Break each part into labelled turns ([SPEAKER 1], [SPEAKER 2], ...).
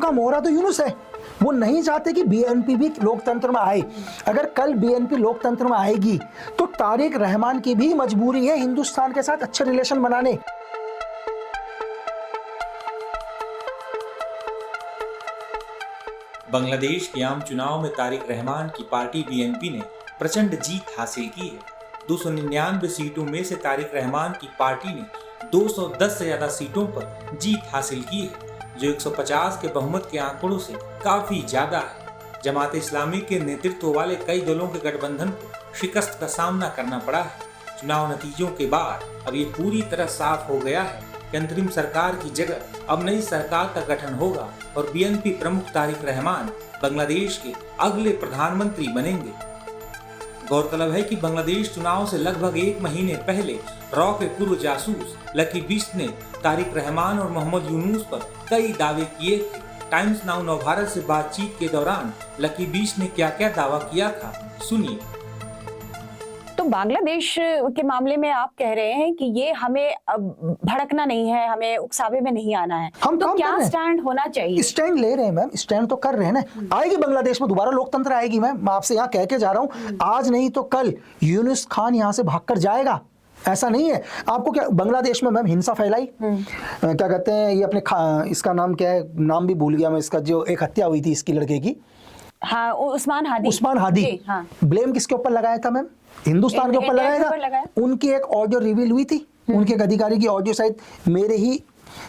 [SPEAKER 1] उनका मोहरा तो यूनुस है। वो नहीं चाहते कि बीएनपी भी लोकतंत्र में आए। अगर कल बीएनपी लोकतंत्र में आएगी तो तारिक रहमान की भी मजबूरी है हिंदुस्तान के साथ अच्छे रिलेशन बनाने।
[SPEAKER 2] बांग्लादेश के आम चुनाव में तारिक रहमान की पार्टी बीएनपी ने प्रचंड जीत हासिल की है। 299 सीटों में से तारिक रहमान की पार्टी ने 210 से ज्यादा सीटों पर जीत हासिल की है, जो 150 के बहुमत के आंकड़ों से काफी ज्यादा है। जमात इस्लामी के नेतृत्व वाले कई दलों के गठबंधन को शिकस्त का सामना करना पड़ा है। चुनाव नतीजों के बाद अब ये पूरी तरह साफ हो गया है कि अंतरिम सरकार की जगह अब नई सरकार का गठन होगा और बीएनपी प्रमुख तारिक रहमान बांग्लादेश के अगले प्रधानमंत्री बनेंगे। गौरतलब है कि बांग्लादेश चुनाव से लगभग 1 महीने पहले रॉ के पूर्व जासूस लकी बिश्त ने तारिक रहमान और मोहम्मद यूनुस पर कई दावे किए थे। टाइम्स नाउ नवभारत से बातचीत के दौरान लकी बिश्त ने क्या क्या दावा किया था, सुनिए।
[SPEAKER 3] तो बांग्लादेश के मामले में आप कह रहे हैं कि ये हमें भड़कना नहीं है, हमें उकसावे में नहीं आना है।
[SPEAKER 1] हम
[SPEAKER 3] तो क्या स्टैंड होना चाहिए?
[SPEAKER 1] स्टैंड ले रहे हैं मैम, स्टैंड तो कर रहे हैं ना। आएगी बांग्लादेश में दोबारा लोकतंत्र आएगी मैम, मैं आपसे यहाँ कह के जा रहा हूँ। आज नहीं तो कल यूनुस खान यहाँ से भागकर जाएगा, ऐसा नहीं है। आपको क्या बांग्लादेश में मैम हिंसा फैलाई, क्या कहते हैं ये अपने इसका नाम क्या है, नाम भी भूल गया मैं इसका, जो एक हत्या हुई थी इसकी लड़के की,
[SPEAKER 3] हाँ उस्मान हादी।
[SPEAKER 1] हाँ। ब्लेम किसके ऊपर लगाया था मैम? हिंदुस्तान के ऊपर लगाया था। उनकी एक ऑडियो रिवील हुई थी, उनके एक अधिकारी की ऑडियो शायद मेरे ही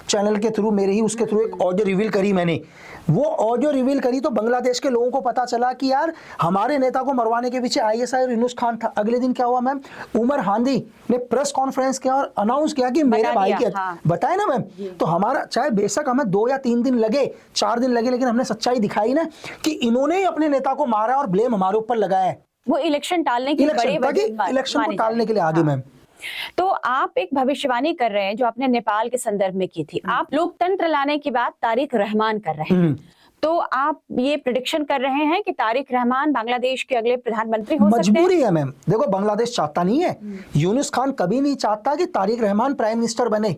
[SPEAKER 1] चैनल के थ्रू, मेरे ही उसके थ्रू एक ऑडियो रिवील करी मैंने। वो ऑडियो रिवील करी तो बांग्लादेश के लोगों को पता चला कि यार हमारे नेता को मरवाने के पीछे आईएसआई और यूनुस खान था। अगले दिन क्या हुआ मैम, उमर हादी ने प्रेस कॉन्फ्रेंस किया और अनाउंस किया कि मेरे भाई के बताए ना मैम। तो हमारा चाहे बेशक हमें 2 या 3 दिन लगे, 4 दिन लगे, लेकिन हमने सच्चाई दिखाई ना कि इन्होंने ही अपने नेता को मारा और ब्लेम हमारे ऊपर लगाया है।
[SPEAKER 3] वो इलेक्शन टालने के
[SPEAKER 1] इलेक्शन को टालने के लिए आगे मैम।
[SPEAKER 3] तो आप एक भविष्यवाणी कर रहे हैं जो आपने नेपाल के संदर्भ में की थी। आप लोकतंत्र लाने की बात तारिक रहमान कर रहे हैं, तो आप ये प्रेडिक्शन कर रहे हैं कि तारिक रहमान बांग्लादेश के अगले प्रधानमंत्री हो सकते हैं?
[SPEAKER 1] मजबूरी है मैम। देखो बांग्लादेश चाहता नहीं है, यूनुस खान कभी नहीं चाहता कि तारिक रहमान प्राइम मिनिस्टर बने,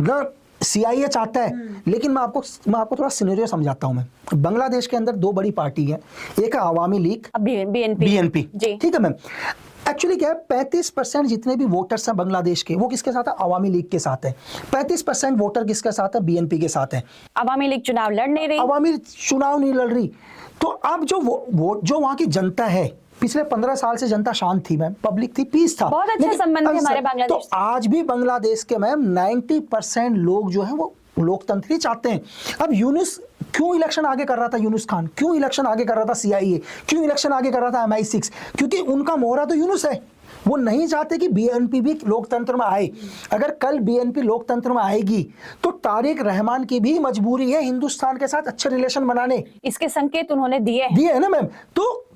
[SPEAKER 1] ना सीआईए चाहता है। लेकिन मैं आपको थोड़ा सिनेरियो समझाता हूं। मैं बांग्लादेश के अंदर 2 बड़ी पार्टी है, एक है अवामी लीग, बीएनपी, ठीक है मैम। एक्चुअली क्या है, 35% जितने भी वोटर्स हैं बांग्लादेश के, वो किसके साथ है? अवामी लीग के साथ है। 35% वोटर किसके साथ है? बीएनपी के साथ है।
[SPEAKER 3] अवामी लीग चुनाव लड़ नहीं रही,
[SPEAKER 1] अवामी चुनाव नहीं लड़ रही। तो अब जो वहां की जनता है, पिछले 15 साल से जनता शांत थी मैम, पब्लिक थी, पीस था,
[SPEAKER 3] बहुत अच्छा संबंध है हमारे बांग्लादेश।
[SPEAKER 1] तो आज भी बांग्लादेश के मैम 90% लोग जो है वो लोकतंत्र ही चाहते हैं। अब यूनुस क्यों इलेक्शन आगे कर रहा था? यूनुस खान क्यों इलेक्शन आगे कर रहा था? सीआईए क्यों इलेक्शन आगे कर रहा था? MI6, क्योंकि उनका मोहरा तो यूनुस है। वो नहीं चाहते कि बीएनपी भी लोकतंत्र में आए। अगर कल बीएनपी लोकतंत्र में आएगी तो तारिक रहमान की भी मजबूरी है हिंदुस्तान के साथ अच्छे रिलेशन बनाने।
[SPEAKER 3] इसके संकेत उन्होंने दिए
[SPEAKER 1] है ना मैम। तो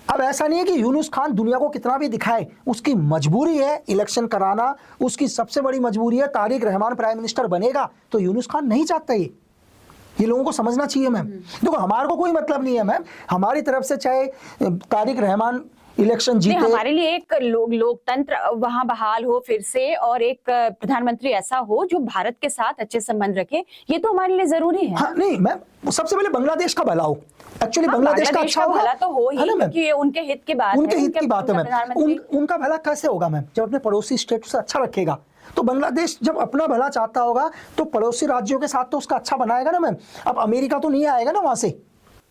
[SPEAKER 1] अब ऐसा नहीं है कि यूनुस खान दुनिया को कितना भी दिखाए, उसकी मजबूरी है इलेक्शन कराना, उसकी सबसे बड़ी मजबूरी है। तारिक रहमान प्राइम मिनिस्टर बनेगा तो यूनुस खान नहीं चाहता। ये लोगों को समझना चाहिए मैम। देखो हमारे को कोई मतलब नहीं है मैम, हमारी तरफ से चाहे तारिक रहमान इलेक्शन जीते,
[SPEAKER 3] हमारे लिए एक लोकतंत्र वहां बहाल हो फिर से, और एक प्रधानमंत्री ऐसा हो जो भारत के साथ अच्छे संबंध रखे, ये तो हमारे लिए जरूरी है।
[SPEAKER 1] हाँ, नहीं मैम, सबसे पहले बांग्लादेश का भला हो। एक्चुअली बांग्लादेश का अच्छा
[SPEAKER 3] भला तो हो ही, क्योंकि ये उनके हित की बात है।
[SPEAKER 1] उनके हित की बात है मैम। उनका भला कैसे होगा मैम? जब अपने पड़ोसी स्टेट से अच्छा रखेगा तो बांग्लादेश जब अपना भला चाहता होगा तो पड़ोसी राज्यों के साथ तो उसका अच्छा बनाएगा ना मैम। अब अमेरिका तो नहीं आएगा ना वहां से,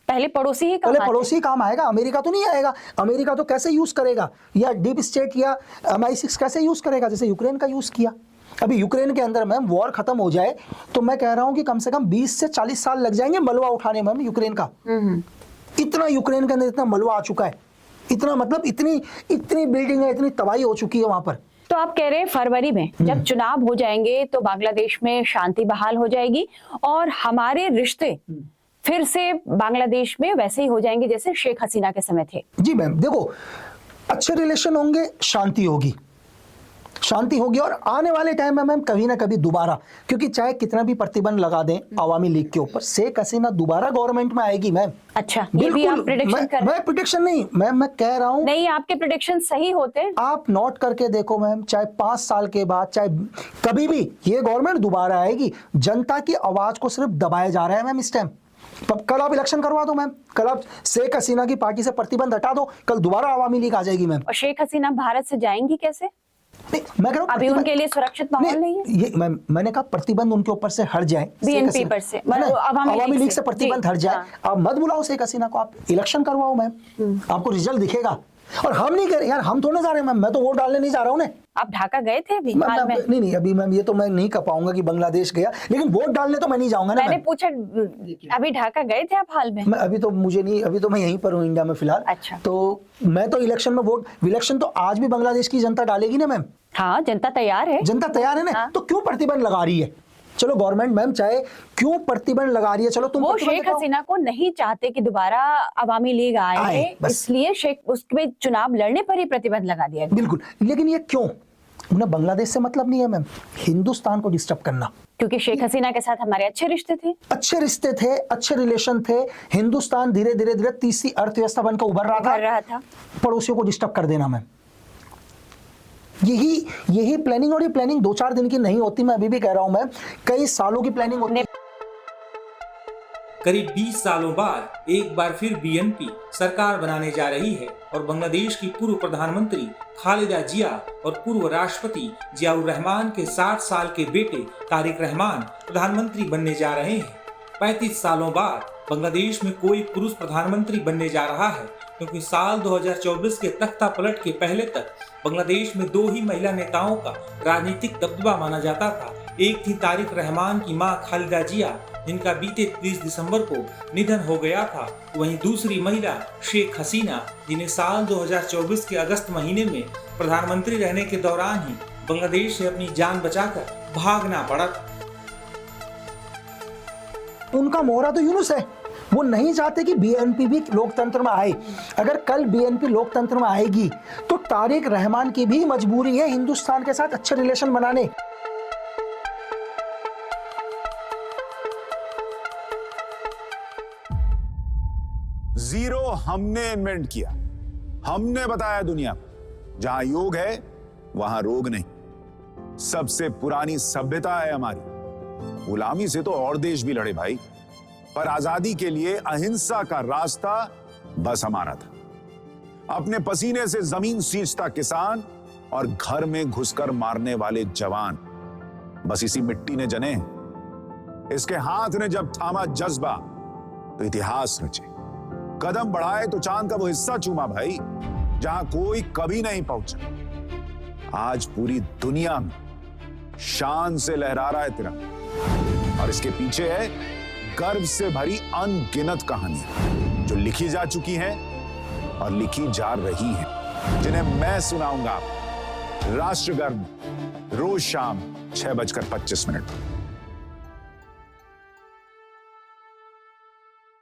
[SPEAKER 3] पहले पड़ोसी ही
[SPEAKER 1] काम आएगा। अमेरिका तो नहीं आएगा। अमेरिका तो कैसे यूज करेगा, या डीप स्टेट या MI6 कैसे यूज करेगा? जैसे यूक्रेन का यूज किया। अभी यूक्रेन के अंदर मैम वॉर खत्म हो जाए तो मैं कह रहा हूं कि कम से कम 20 से 40 साल लग जाएंगे मलबा उठाने में यूक्रेन का। इतना यूक्रेन के अंदर इतना मलबा आ चुका है, इतना मतलब इतनी बिल्डिंग है, इतनी तबाही हो चुकी है वहां पर।
[SPEAKER 3] तो आप कह रहे हैं फरवरी में जब चुनाव हो जाएंगे तो बांग्लादेश में शांति बहाल हो जाएगी और हमारे रिश्ते फिर से बांग्लादेश में वैसे ही हो जाएंगे जैसे शेख हसीना के समय थे? जी
[SPEAKER 1] मैम, देखो अच्छे रिलेशन होंगे, शांति होगी और आने वाले टाइम में मैम कभी ना कभी दोबारा, क्योंकि चाहे कितना भी प्रतिबंध लगा दें अवामी लीग के ऊपर, शेख हसीना दोबारा गवर्नमेंट में आएगी मैम।
[SPEAKER 3] अच्छा, ये भी आप प्रेडिक्शन कर रहे हैं?
[SPEAKER 1] मैं प्रेडिक्शन नहीं मैम, मैं कह रहा हूँ।
[SPEAKER 3] नहीं, आपके प्रेडिक्शन सही होते।
[SPEAKER 1] आप नोट करके देखो मैम, चाहे 5 साल के बाद, चाहे कभी भी ये गवर्नमेंट दोबारा आएगी। जनता की आवाज को सिर्फ दबाया जा रहा है मैम इस टाइम। कल आप इलेक्शन करवा दो मैम, कल आप शेख हसीना की पार्टी से प्रतिबंध हटा दो, कल दोबारा आवामी लीग आ जाएगी मैम।
[SPEAKER 3] और शेख हसीना भारत से जाएंगी कैसे?
[SPEAKER 1] नहीं, मैं कह रहा हूं
[SPEAKER 3] अभी उनके लिए सुरक्षित माहौल नहीं है।
[SPEAKER 1] ये मैंने कहा प्रतिबंध उनके ऊपर से हट जाए,
[SPEAKER 3] बीएनपी पर से,
[SPEAKER 1] आवामी लीग से प्रतिबंध हट जाए।
[SPEAKER 3] हाँ।
[SPEAKER 1] आप मत बुलाओ शेख हसीना को, आप इलेक्शन करवाओ मैम, आपको रिजल्ट दिखेगा। और हम नहीं कर यार, हम थोड़ा जा रहे हैं मैम, मैं तो वोट डालने नहीं जा रहा हूँ ना।
[SPEAKER 3] आप ढाका गए थे अभी हाल में?
[SPEAKER 1] नहीं अभी मैम ये तो मैं नहीं कह पाऊंगा कि बांग्लादेश गया, लेकिन वोट डालने तो मैं नहीं जाऊंगा ना।
[SPEAKER 3] मैंने पूछा अभी ढाका गए थे आप हाल में?
[SPEAKER 1] मैं अभी तो मुझे नहीं, अभी तो मैं यहीं पर हूँ इंडिया में फिलहाल।
[SPEAKER 3] अच्छा।
[SPEAKER 1] तो मैं तो इलेक्शन में इलेक्शन तो आज भी बांग्लादेश की जनता डालेगी ना मैम।
[SPEAKER 3] हाँ, जनता तैयार है।
[SPEAKER 1] जनता तैयार है ना।
[SPEAKER 3] हाँ।
[SPEAKER 1] तो क्यों प्रतिबंध लगा रही है? चलो गवर्नमेंट मैम चाहे क्यों प्रतिबंध लगा रही है, चलो तुम
[SPEAKER 3] वो शेख हसीना को नहीं चाहते कि दोबारा अवामी लीग आए, इसलिए उसके चुनाव लड़ने पर ही प्रतिबंध लगा दिया गया।
[SPEAKER 1] बिल्कुल, लेकिन ये क्यों? उन्हें बांग्लादेश से मतलब नहीं है मैम, हिंदुस्तान को डिस्टर्ब करना।
[SPEAKER 3] क्योंकि शेख हसीना के साथ हमारे अच्छे रिश्ते थे,
[SPEAKER 1] अच्छे रिलेशन थे। हिंदुस्तान धीरे धीरे तीसरी अर्थव्यवस्था बनकर उभर रहा था। पड़ोसियों को डिस्टर्ब कर देना मैम, यही प्लानिंग। और ये प्लानिंग 2-4 दिन की नहीं होती, मैं अभी भी कह रहा हूं मैम, कई सालों की प्लानिंग होती है।
[SPEAKER 2] करीब 20 सालों बाद एक बार फिर बीएनपी सरकार बनाने जा रही है और बांग्लादेश की पूर्व प्रधानमंत्री खालिदा जिया और पूर्व राष्ट्रपति जियाउर रहमान के 60 साल के बेटे तारिक रहमान प्रधानमंत्री बनने जा रहे हैं। 35 सालों बाद बांग्लादेश में कोई पुरुष प्रधानमंत्री बनने जा रहा है, क्योंकि साल 2024 के तख्ता पलट के पहले तक बांग्लादेश में 2 ही महिला नेताओं का राजनीतिक दबदबा माना जाता था। एक थी तारिक रहमान की मां खालिदा जिया, जिनका बीते 30 दिसंबर को निधन हो गया था। वहीं दूसरी महिला शेख हसीना, जिन्हें साल 2024 के अगस्त महीने में प्रधानमंत्री रहने के दौरान ही बांग्लादेश से अपनी जान बचाकर भागना पड़ा था।
[SPEAKER 1] उनका मोहरा तो यूनुस है, वो नहीं चाहते कि बीएनपी भी लोकतंत्र में आए। अगर कल बीएनपी लोकतंत्र में आएगी तो तारिक रहमान की भी मजबूरी है हिंदुस्तान के साथ अच्छे रिलेशन बनाने।
[SPEAKER 4] जीरो हमने इन्वेंट किया, हमने बताया दुनिया को, जहां योग है वहां रोग नहीं। सबसे पुरानी सभ्यता है हमारी। गुलामी से तो और देश भी लड़े भाई, पर आजादी के लिए अहिंसा का रास्ता बस हमारा था। अपने पसीने से जमीन सींचता किसान और घर में घुसकर मारने वाले जवान, बस इसी मिट्टी ने जने। इसके हाथ ने जब थामा जज्बा तो इतिहास रचे। कदम बढ़ाए तो चांद का वो हिस्सा चूमा भाई, जहां कोई कभी नहीं पहुंचा। आज पूरी दुनिया में शान से लहरा रहा है तिरंगा, और इसके पीछे है गर्व से भरी अनगिनत कहानियां जो लिखी जा चुकी हैं और लिखी जा रही हैं, जिन्हें मैं सुनाऊंगा राष्ट्रगर्व रोज शाम 6:25 पर।